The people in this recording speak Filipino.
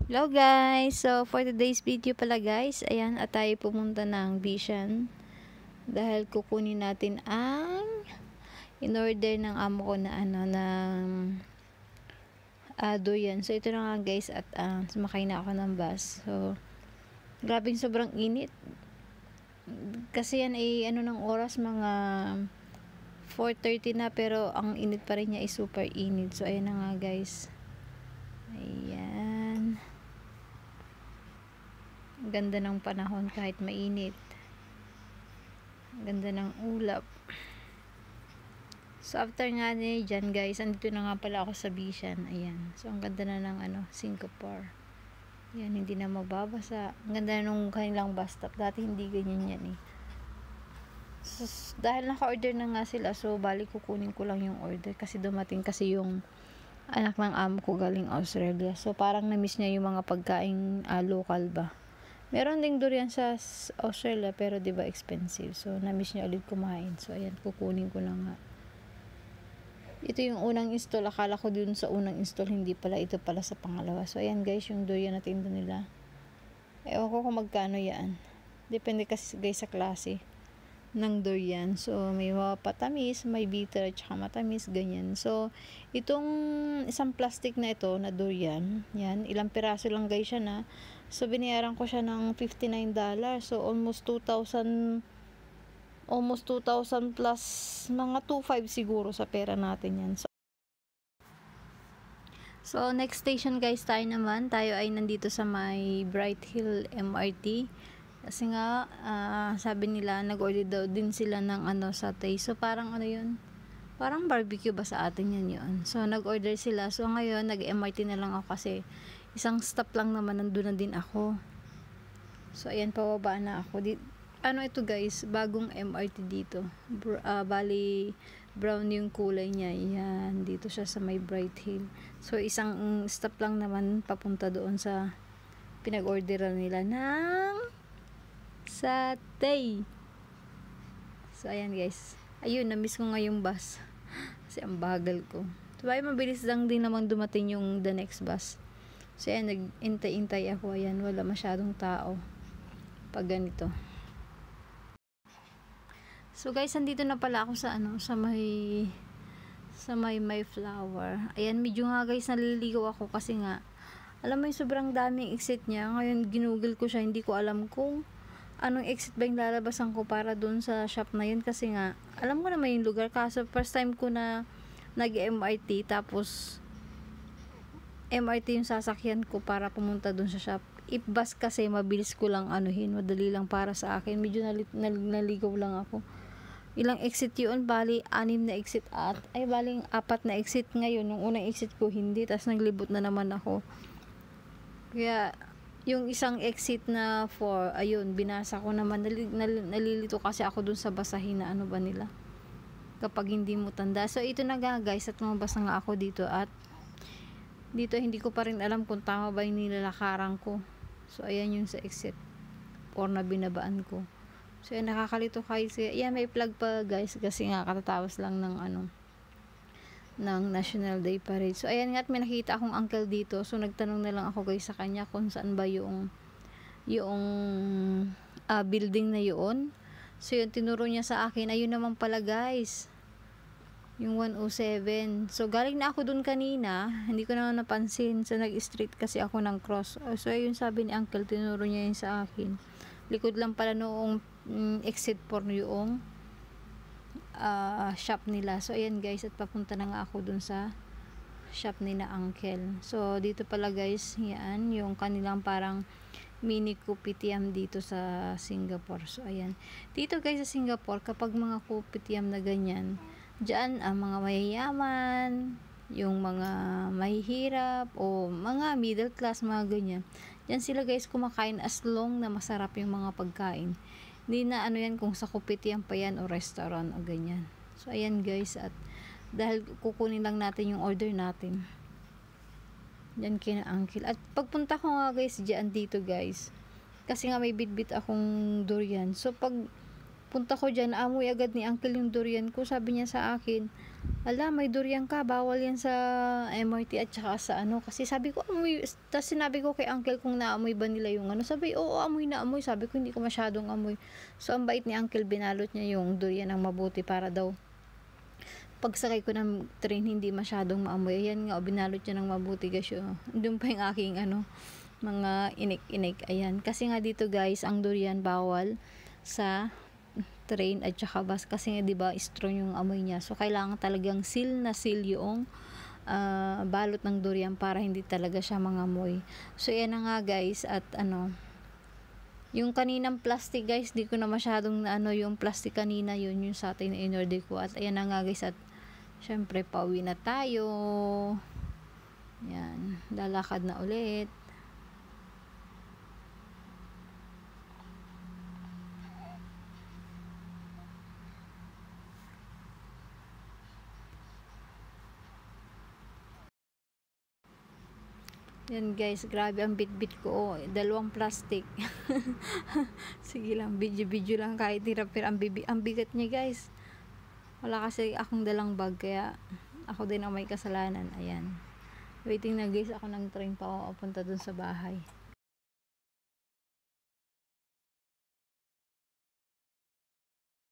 Hello guys! So, for today's video pala guys, ayan, at tayo pumunta ng Bishan. Dahil kukunin natin ang in-order ng amo ko na durian. So, ito na nga guys at sumakay na ako ng bus. So, grabe sobrang init. Kasi yan ay ng oras, mga 4:30 na, pero ang init pa rin niya ay super init. So, ayan na nga guys. Ayan. Ganda ng panahon kahit mainit. Ganda ng ulap. So after nga dyan guys, andito na nga pala ako sa Bishan. Ayan. So ang ganda na ng Singapore. Ayan, hindi na mababasa. Ang ganda na nung kanilang bus stop. Dati hindi ganyan yan eh. So, dahil naka-order na nga sila, so balik kukunin ko lang yung order kasi dumating kasi yung anak ng amo ko galing Australia. So parang na-miss niya yung mga pagkain local ba. Meron ding durian sa Australia pero 'di ba expensive. So na-miss niya ulit kumain. So ayan, kukunin ko na nga. Ito yung unang install. Akala ko dun sa unang install, hindi pala. Ito pala sa pangalawa. So ayan guys, yung durian na tinda nila. Ewan ko kung magkano yan. Depende kasi guys sa klase ng durian. So may patamis, may bitter, at saka matamis, ganyan. So itong isang plastic na ito na durian, yan, ilang piraso lang guys siya na. So binayaran ko siya ng $59. So almost 2,000 plus, mga 2,500 siguro sa pera natin yan. So next station guys, tayo ay nandito sa may Bright Hill MRT. Kasi nga, sabi nila, nag-order daw din sila ng satay. So, parang yun? Parang barbecue ba sa atin yun? So, nag-order sila. So, ngayon, nag-MRT na lang ako kasi isang stop lang naman, nandun na din ako. So, ayan, pababa na ako. Ito guys, bagong MRT dito. Bali, brown yung kulay niya. Yan, dito siya sa may Bright Hill. So, isang stop lang naman papunta doon sa pinag-orderan nila ng satay. So ayan guys, ayun, na-miss ko nga yung bus kasi ang bagal ko. So ay mabilis lang din naman dumating yung the next bus. So ayan, nag-intay-intay ako. Ayan, wala masyadong tao pag ganito. So guys, andito na pala ako sa may flower. Ayan, medyo nga guys naliligaw ako kasi nga alam mo yung sobrang daming exit niya. Ngayon ginugol ko siya, hindi ko alam kung anong exit ba yung lalabasan ko para dun sa shop na yun, kasi nga alam ko naman yung lugar, kaso first time ko na nag-MRT, tapos MRT yung sasakyan ko para pumunta dun sa shop. If bus kasi mabilis ko lang madali lang para sa akin. Medyo naligaw lang ako. Ilang exit yun? Bali 6 na exit bali 4 na exit ngayon. Nung unang exit ko hindi, tapos naglibot na naman ako. Kaya yung isang exit na 4, ayun, binasa ko naman. Nalilito kasi ako dun sa basahin na ba nila kapag hindi mo tanda. So ito na nga guys, at lumabas na nga ako dito, at dito hindi ko pa rin alam kung tama ba yung nilalakaran ko. So ayan yung sa exit 4 na binabaan ko. So ayan, nakakalito kasi ayan, may plug pa guys kasi nga katatapos lang ng ng National Day Parade. So ayan nga, at may nakita akong uncle dito. So nagtanong na lang ako guys sa kanya kung saan ba yung building na yun. So yun, tinuro niya sa akin. Ayun naman pala guys, yung 107. So galing na ako dun kanina, hindi ko na napansin. So nag-street kasi ako ng cross. So ayun, sabi ni uncle, tinuro niya yun sa akin. Likod lang pala noong exit 4 yung shop nila. So ayan guys, at papunta na nga ako dun sa shop ni na uncle. So dito pala guys, yan yung kanilang parang mini kopitiam dito sa Singapore. So ayan, dito guys sa Singapore, kapag mga kopitiam na ganyan, dyan ang mga mayayaman, yung mga mahihirap o mga middle class, mga ganyan, dyan sila guys kumakain, as long na masarap yung mga pagkain. Hindi na yan kung sa kopitiam pa yan o restaurant o ganyan. So ayan guys, at dahil kukunin lang natin yung order natin dyan kina uncle. At pagpunta ko nga guys dyan dito guys, kasi nga may bitbit akong durian. So pag punta ko dyan, amoy agad ni uncle yung durian ko. Sabi niya sa akin, ala, may durian ka, bawal yan sa MRT at saka sa ano. Kasi sabi ko, amoy, tapos sinabi ko kay uncle kung naamoy ba nila yung ano. Sabi, oo, amoy na amoy. Sabi ko, hindi ko masyadong amoy. So, ang bait ni uncle, binalot niya yung durian ng mabuti para daw pagsakay ko ng train, hindi masyadong maamoy. Ayan nga, binalot niya ng mabuti guys. Doon pa yung aking ano, mga inik-inik. Ayan. Kasi nga dito guys, ang durian bawal sa train at saka bus kasi nga 'di ba strong yung amoy niya, so kailangan talagang seal na seal yung balot ng durian para hindi talaga siya mangamoy. So yan na nga guys, at ano, yung kaninang plastic guys, di ko na masyadong na ano, yung plastic kanina yun yung sa atin na inorder ko. At ayan na nga guys, at syempre pauwi na tayo, yan, lalakad na ulit. Yan guys, grabe ang bit-bit ko. Oh, dalawang plastic. Sige lang, video-video lang kahit hirap, pero ang bigat niya guys. Wala kasi akong dalang bag, kaya ako din ang may kasalanan. Ayan. Waiting na guys ako ng train pa papunta dun sa bahay.